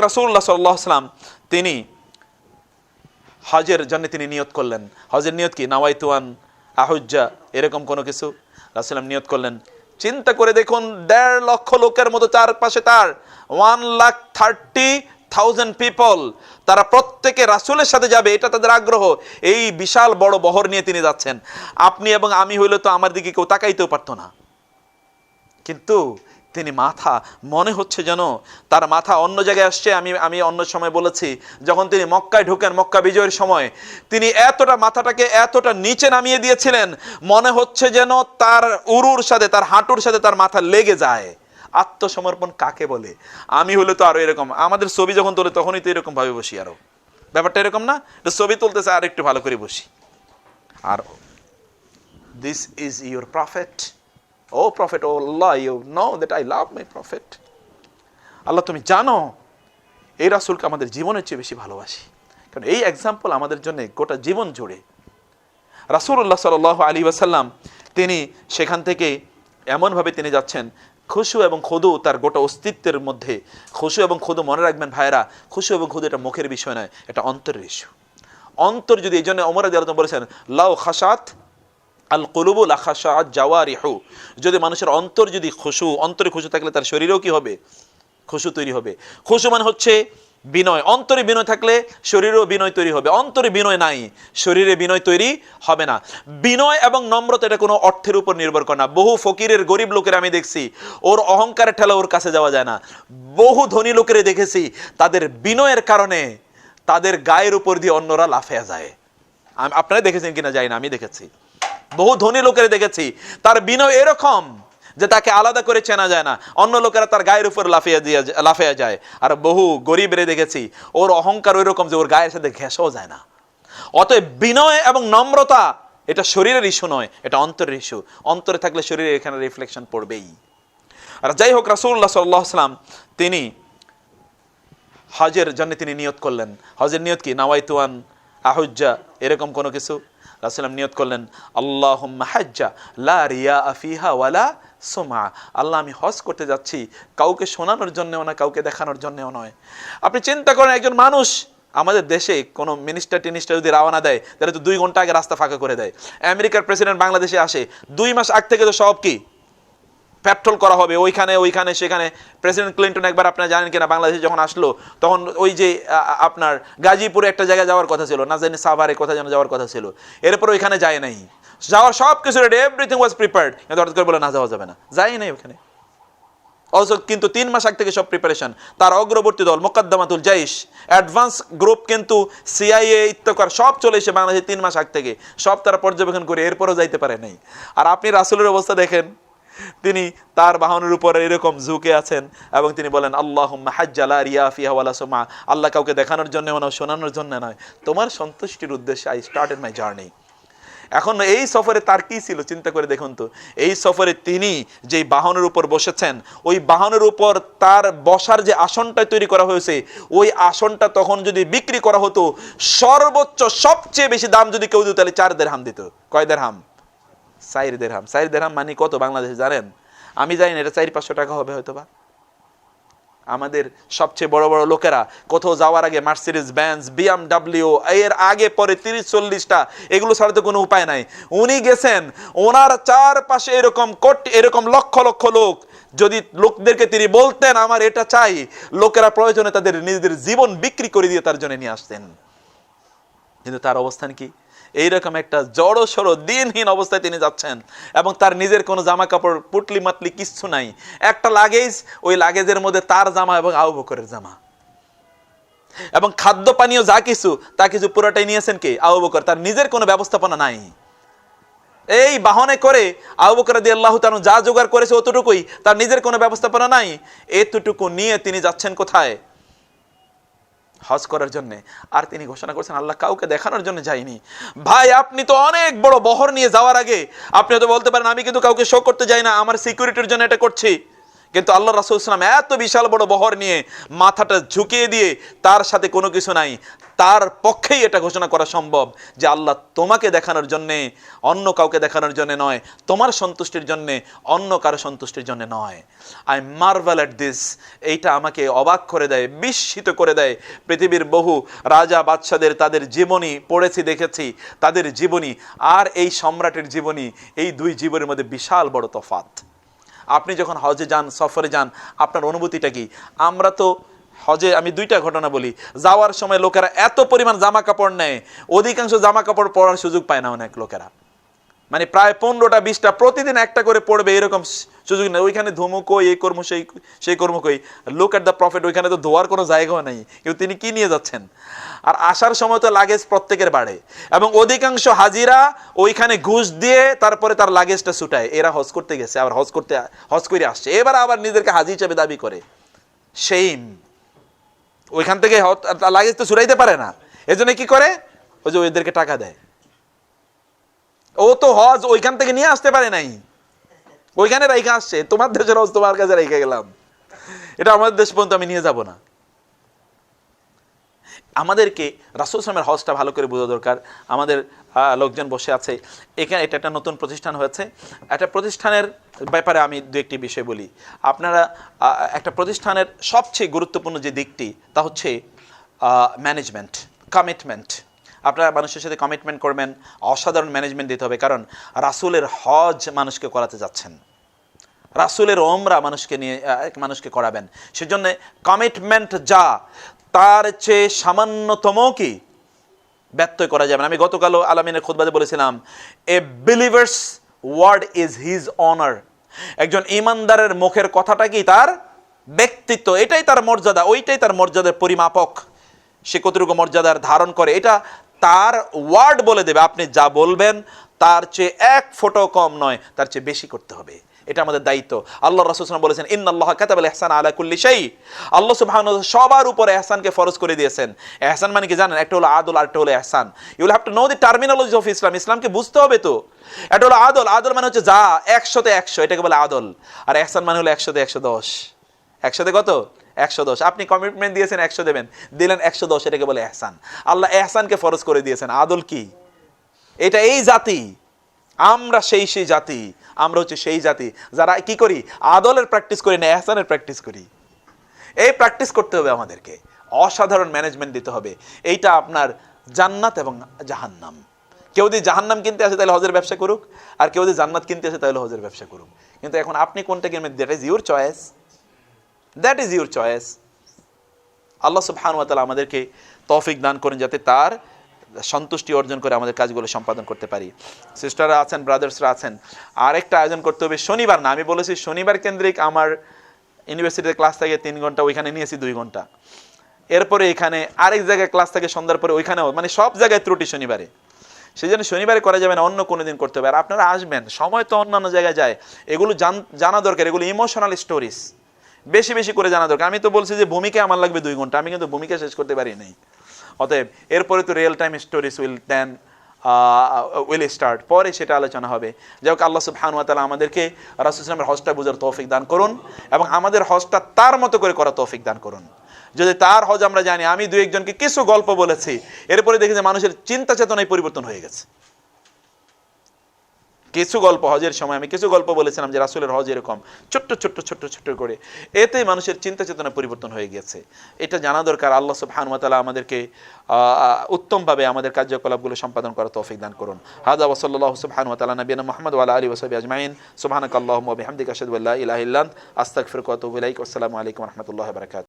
রাসূলুল্লাহ সাল্লাল্লাহু আলাইহি ওয়াসাল্লাম তিনি হজের জন্য তিনি নিয়ত করলেন। হজের নিয়ত কি? নাওয়াইতু আন আহুজ্জা, এরকম কোনো কিছু রাসূল নিয়ত করলেন। চিন্তা করে দেখুন, 1.5 লক্ষ লোকের মতো চারপাশে তার 1,30,000 পিপল, তারা প্রত্যেকে রাসূলের সাথে যাবে, এটা তাদের আগ্রহ। এই বিশাল বড় বহর নিয়ে তিনি যাচ্ছেন। আপনি এবং আমি হইলে তো আমার দিকে কেউ তাকাইতেও পারতো না, কিন্তু তিনি মাথা, মনে হচ্ছে যেন তার মাথা অন্য জায়গায় আসছে। আমি অন্য সময় বলেছি, যখন তিনি মক্কায় ঢোকেন, মক্কা বিজয়ের সময় তিনি এতটা মাথাটাকে এতটা নিচে নামিয়ে দিয়েছিলেন, মনে হচ্ছে যেন তার উরুর সাথে, তার হাঁটুর সাথে তার মাথা লেগে যায়। আত্মসমর্পণ কাকে বলে? আমি হলে তো আরো এরকম, আমাদের ছবি যখন তোলে তখনই তো এরকম ভাবে বসি, আরো ব্যাপারটা এরকম না, ছবি তুলতেছে আর একটু ভালো করে বসি। আর this is your prophet, Oh Prophet, oh Allah, you know that I love my Prophet. আল্লাহ তুমি জানো এই রাসূলকে আমাদের জীবনের চেয়ে বেশি ভালোবাসি। কারণ এই এক্সাম্পল আমাদের জন্য গোটা জীবন জুড়ে। রাসূলুল্লাহ সাল্লাল্লাহু আলাইহি ওয়াসাল্লাম তিনি সেখান থেকে এমনভাবে তিনি যাচ্ছেন, খুশু এবং খুদু তার গোটা অস্তিত্বের মধ্যে। খুশু এবং খুদু মনে রাখবেন ভাইরা, খুশু এবং খুদু এটা মুখের বিষয় নয়, এটা অন্তরের ইস্যু। অন্তর যদি, এই জন্য ওমর রাদিয়াল্লাহু আনহু বলেছেন, লাউ খাশাত আল কুলুবু লা খাশাআত জাওয়ারিহু, যদি মানুষের অন্তর যদি খুশু, অন্তরে খুশু থাকলে তার শরীরেও কি হবে? খুশু তৈরি হবে। খুশু মানে হচ্ছে বিনয়, অন্তরে বিনয় থাকলে শরীরেও বিনয় তৈরি হবে। অন্তরে বিনয় নাই, শরীরে বিনয় তৈরি হবে না। বিনয় এবং নম্রতা এটা কোনো অর্থের উপর নির্ভর করে না। বহু ফকিরের, গরিব লোকের আমি দেখছি, ওর অহংকারের ঠেলা ওর কাছে যাওয়া যায় না। বহু ধনী লোকের দেখেছি, তাদের বিনয়ের কারণে তাদের গায়ের উপর দিয়ে অন্যরা লাফিয়ে যায়। আপনারা দেখেছেন কিনা জানি না, আমি দেখেছি। বহু ধনী লোকের দেখেছি, তার বিনয় এরকম যে তাকে আলাদা করে চেনা যায় না, অন্য লোকেরা তার গায়ের উপর লাফিয়ে যায়। আর বহু গরিবের দেখেছি, ওর অহংকার ওই রকম যে ওর গায়ের সাথে ঘেঁষাও যায় না। অতএব বিনয় এবং নম্রতা এটা শরীরের ইস্যু নয়, এটা অন্তরের ইস্যু। অন্তরে থাকলে শরীরে এখানে রিফ্লেকশন পড়বেই। আর যাই হোক, রাসূলুল্লাহ সাল্লাল্লাহু আলাইহি ওয়াসাল্লাম তিনি হজের জন্য তিনি নিয়ত করলেন। হজের নিয়ত কি? নাওয়াইতু আন আহুজ্জা, এরকম কোনো কিছু রাসূল নিয়ত করলেন। আল্লাহুম্মা হাজ্জা লা রিয়া ফিহা ওয়ালা সুমা, আল্লাহ আমি হজ করতে যাচ্ছি, কাউকে শোনানোর জন্যও না, কাউকে দেখানোর জন্যও নয়। আপনি চিন্তা করেন, একজন মানুষ, আমাদের দেশে কোনো মিনিস্টার যদি রওনা দেয় তাহলে তো 2 ঘন্টা আগে রাস্তা ফাঁকা করে দেয়। আমেরিকার প্রেসিডেন্ট বাংলাদেশে আসে 2 মাস আগ থেকে তো সব কি পেট্রোল করা হবে, ওইখানে সেখানে। প্রেসিডেন্ট ক্লিন্টন একবার, আপনারা জানেন কিনা, বাংলাদেশে যখন আসলো তখন ওই যে আপনার গাজীপুরে একটা জায়গায় যাওয়ার কথা ছিল, না জানি সাভারে কোথায় যেন যাওয়ার কথা ছিল, এরপর ওইখানে যায় নাই। যাওয়ার সব কিছু রেডি, এভরিথিং ওয়াজ প্রিপেয়ার্ড, কিন্তু হঠাৎ করে বলে না, যাওয়া যাবে না, যাই নাই ওখানে। অলসো কিন্তু 3 মাস আগ থেকে সব প্রিপারেশন। তার অগ্রবর্তী দল মুকদ্দমাতুল জাইশ, অ্যাডভান্স গ্রুপ কিন্তু সিআইএ ইত্তকার সব চলে এসে বাংলাদেশে 3 মাস আগ থেকে সব তারা পর্যবেক্ষণ করে, এরপরও যাইতে পারে নাই। আর আপনি রাসূলের অবস্থা দেখেন, তিনি তার বাহনের উপরে এরকম ঝুঁকে আছেন এবং তিনি বলেন, আল্লাহুম্মা হাজ্জা লা রিয়া ফিহা ওয়ালা সুমা, আল্লাহ কাউকে দেখানোর জন্য নয়, শোনানোর জন্য নয়, তোমার সন্তুষ্টির উদ্দেশ্যে আই স্টার্টেড মাই জার্নি। এখন এই সফরে তার কি ছিল চিন্তা করে দেখুন তো। এই সফরে তিনি যেই বাহনের উপর বসেছেন, ওই বাহনের উপর তার বসার যে আসনটা তৈরি করা হয়েছে, ওই আসনটা তখন যদি বিক্রি করা হতো, সর্বোচ্চ সবচেয়ে বেশি দাম যদি কেউ দিত, তাহলে 4 দিরহাম দিত। কয় দিরহাম? 4 দিরহাম। 4 দিরহাম মানে কত বাংলাদেশে জানেন? আমি জানি না, এটা 400-500 টাকা হবে হয়তো বা। আমাদের সবচেয়ে বড় বড় লোকেরা কোথাও যাওয়ার আগে মার্সিডিজ বেঞ্জ, বিএমডব্লিউ, এর আগে পরে 30-40টা, এগুলো ছাড়া তো কোনো উপায় নাই। উনি গেছেন, ওনার চারপাশে এরকম লক্ষ লক্ষ লোক, যদি লোকদেরকে তিনি বলতেন আমার এটা চাই, লোকেরা প্রয়োজনে তাদের নিজেদের জীবন বিক্রি করে দিয়ে তার জন্য নিয়ে আসতেন। কিন্তু তার অবস্থান কি? এইরকম একটা জড়সড় দিনহীন অবস্থায় তিনি যাচ্ছেন এবং তার নিজের কোনো জামা কাপড় পুটলি মাতলি কিচ্ছু নাই। একটা লাগেজ, ওই লাগেজের মধ্যে তার জামা এবং আবু বকরের জামা, এবং খাদ্য পানীয় যা কিছু তা কিছু পুরোটাই নিয়েছেন কে? আবু বকর। তার নিজের কোনো ব্যবস্থাপনা নাই। এই বাহনে করে আবু বকর রাদিয়াল্লাহু তাআলা যা জোগাড় করেছে অতটুকুই, তার নিজের কোনো ব্যবস্থাপনা নাই। এতটুকু নিয়ে তিনি যাচ্ছেন কোথায়? হজ করার জন্য। আর তিনি ঘোষণা করছেন, আল্লাহ কাউকে দেখানোর জন্য যায়নি। ভাই, আপনি তো অনেক বড় বহর নিয়ে যাওয়ার আগে আপনি তো বলতে পারেন, আমি কিন্তু কাউকে শো করতে যাই না, আমার সিকিউরিটির জন্য এটা করছি। কিন্তু আল্লাহ রাসূল সাল্লাল্লাহু আলাইহি ওয়াসাল্লাম এত বিশাল বড় বহর নিয়ে মাথাটা ঝুঁকিয়ে দিয়ে তার সাথে কোনো কিছু নাই, তার পক্ষেই এটা ঘোষণা করা সম্ভব যে আল্লাহ তোমাকে দেখানোর জন্যে, অন্য কাউকে দেখানোর জন্য নয়, তোমার সন্তুষ্টির জন্যে, অন্য কারো সন্তুষ্টির জন্য নয়। I Marvel at this. এইটা আমাকে অবাক করে দেয়, বিস্মিত করে দেয়। পৃথিবীর বহু রাজা বাদশাদের তাদের জীবনী পড়েছি, দেখেছি, তাদের জীবনী আর এই সম্রাটের জীবনী, এই দুই জীবনের মধ্যে বিশাল বড় তফাৎ। আপনি যখন হজে যান, সফরে যান, আপনার অনুভূতিটা কি? আমরা তো হজে, আমি দুইটা ঘটনা বলি। যাওয়ার সময় লোকেরা এত পরিমাণ জামা কাপড় নেয়, অধিকাংশ জামা কাপড় পরার সুযোগ পায় না অনেক লোকেরা। মানে প্রায় 15টা 20টা প্রতিদিন একটা করে পড়বে, এরকম সুযোগ নেই। ওইখানে ধুমুক, এই কর্ম সেই কর্ম কই। লুক এট দ্য প্রফেট, ওইখানে তো ধোয়ার কোনো জায়গাও নেই, কিন্তু তিনি কি নিয়ে যাচ্ছেন। আর আসার সময় তো লাগেজ প্রত্যেকের বাড়ে, এবং অধিকাংশ হাজিরা ওইখানে ঘুষ দিয়ে তারপরে তার লাগেজটা ছুটায়। এরা হজ করতে গেছে, আবার হজ করে আসছে, এবার আবার নিজেদেরকে হাজি হিসেবে দাবি করে। সেইম। ওইখান থেকে লাগেজ তো ছুটাইতে পারে না, এজন্য কি করে, ওই যে ওদেরকে টাকা দেয়। ও তো হজ ওইখান থেকে নিয়ে আসতে পারে নাই, ওইখানে রেখে আসছে। তোমার দেশের হজ তোমার কাছে রেখে গেলাম, এটা আমাদের দেশ পর্যন্ত আমি নিয়ে যাব না। আমাদেরকে রাসূল সাল্লাল্লাহু আলাইহি ওয়াসাল্লামের হজটা ভালো করে বোঝা দরকার। আমাদের লোকজন বসে আছে এখানে, এটা একটা নতুন প্রতিষ্ঠান হয়েছে। একটা প্রতিষ্ঠানের ব্যাপারে আমি দু একটি বিষয় বলি। আপনারা একটা প্রতিষ্ঠানের সবচেয়ে গুরুত্বপূর্ণ যে দিকটি, তা হচ্ছে ম্যানেজমেন্ট, কমিটমেন্ট। আপনারা মানুষের সাথে কমিটমেন্ট করবেন, অসাধারণ ম্যানেজমেন্ট দিতে হবে। কারণ রাসূলের হজ মানুষকে করাতে যাচ্ছেন, রাসূলের ওমরা মানুষকে করাবেন। সেজন্য কমিটমেন্ট যা, তার চেয়ে সামান্যতম কি ব্যত্যয় করা যাবে না। আমি গতকাল আলামিনের খুতবাতে বলেছিলাম, a believer's word is his honour. একজন ঈমানদারের মুখের কথাটা কি তার ব্যক্তিত্ব, এটাই তার মর্যাদা, ওইটাই তার মর্যাদার পরিমাপক। সে কতটুকু মর্যাদার ধারণ করে এটা তার ওয়ার্ড বলে দেবে। আপনি যা বলবেন তার চেয়ে এক ফোঁটা কম নয়, তার চেয়ে বেশি করতে হবে। এটা আমাদের দায়িত্ব। আল্লাহ রাসূল সাল্লাল্লাহু আলাইহি ওয়াসাল্লাম বলেছেন, ইন্নাল্লাহা কাতাবাল ইহসানা আলা কুল্লি শাই। আল্লাহ সুবহানাহু ওয়া তাআলা সবার উপরে ইহসানকে ফরজ করে দিয়েছেন। ইহসান মানে কি জানেন? একটা হলো আদল, আর একটা হলো ইহসান। You will have to know the terminology of Islam. ইসলামকে বুঝতে হবে তো। এটা হলো আদল। আদল মানে হচ্ছে যা 100তে 100, এটাকে বলে আদল। আর ইহসান মানে হলো 100তে 110। 100তে কত? 110। আপনি কমিটমেন্ট দিয়েছেন 100 দেবেন, দিলেন 110, এটাকে বলে ইহসান। আল্লাহ ইহসানকে ফরজ করে দিয়েছেন। আদল কি? এটা এই জাতি, আমরা সেই জাতি, আমরা হচ্ছে সেই জাতি যারা কি করি, আদলের প্র্যাকটিস করি না, ইহসানের প্র্যাকটিস করি। এই প্র্যাকটিস করতে হবে আমাদেরকে। অসাধারণ ম্যানেজমেন্ট দিতে হবে। এইটা আপনার জান্নাত এবং জাহান্নাম। কেউ যদি জাহান্নাম কিনতে আসে তাহলে হজের ব্যবসা করুক, আর কেউ যদি জান্নাত কিনতে আসে তাহলে হজের ব্যবসা করুক। কিন্তু এখন আপনি কোনটা কিনবেন, that is your choice, that is your choice. আল্লাহ সুবহানাহু ওয়া তাআলা আমাদেরকে তৌফিক দান করেন যাতে তার সন্তুষ্টি অর্জন করে আমাদের কাজগুলো সম্পাদন করতে পারি। সিস্টাররা আছেন, ব্রাদার্সরা আছেন, আরেকটা আয়োজন করতে হবে শনিবার না। আমি বলেছি শনিবার কেন্দ্রিক। আমার ইউনিভার্সিটিতে ক্লাস থাকে 3 ঘন্টা, ওইখানে নিয়েছি 2 ঘন্টা। এরপরে এখানে আরেক জায়গায় ক্লাস থাকে সন্ধ্যার পরে, ওইখানেও, মানে সব জায়গায় ত্রুটি শনিবারে। সেই জন্য শনিবারে করা যাবে না, অন্য কোনো দিন করতে হবে। আর আপনারা আসবেন, সময় তো অন্যান্য জায়গায় যায়, এগুলো জানা দরকার। এগুলো ইমোশনাল স্টোরিজ, বেশি বেশি করে জানা দরকার। আমি তো বলছি যে ভূমিকা আমার লাগবে 2 ঘন্টা, আমি কিন্তু ভূমিকা শেষ করতে পারি নাই। অতএব এরপরে তো real time stories will start, পরে সেটা আলোচনা হবে। যাই হোক, আল্লাহ সুবহানাহু ওয়া তাআলা আমাদেরকে রাসূল সাল্লাল্লাহু আলাইহি ওয়াসাল্লামের হজটা বোঝার তৌফিক দান করুন, এবং আমাদের হজটা তার মতো করে করার তৌফিক দান করুন। যদি তার হজ আমরা জানি, আমি 2-1 জনকে কিছু গল্প বলেছি, এরপরে দেখি যে মানুষের চিন্তা চেতনায় পরিবর্তন হয়ে গেছে। কিছু গল্প হজের সময় আমি কিছু গল্প বলেছিলাম যে রাসূলের হজ এরকম ছোট্ট ছোট্ট ছোট্ট ছোট্ট করে, এতে মানুষের চিন্তা চেতনা পরিবর্তন হয়ে গেছে। এটা জানা দরকার। আল্লাহ সুবহানাহু ওয়া তাআলা আমাদেরকে উত্তমভাবে আমাদের কার্যকলাপগুলো সম্পাদন করার তৌফিক দান করুন। হাযা ওয়া সাল্লাল্লাহু সুবহানাহু ওয়া তাআলা নবিয়ানা মুহাম্মদ ওয়া আলা আলিহি ওয়া সাহবিহি আজমাইন। সুবহানাকাল্লাহুম্মা ওয়া বিহামদিকা আশহাদু আল্লা ইলাহা ইল্লা আনতা আস্তাগফিরুকা ওয়া আতুবু ইলাইক। আসসালামু আলাইকুম ওয়া রাহমাতুল্লাহি ওয়া বারাকাতুহু।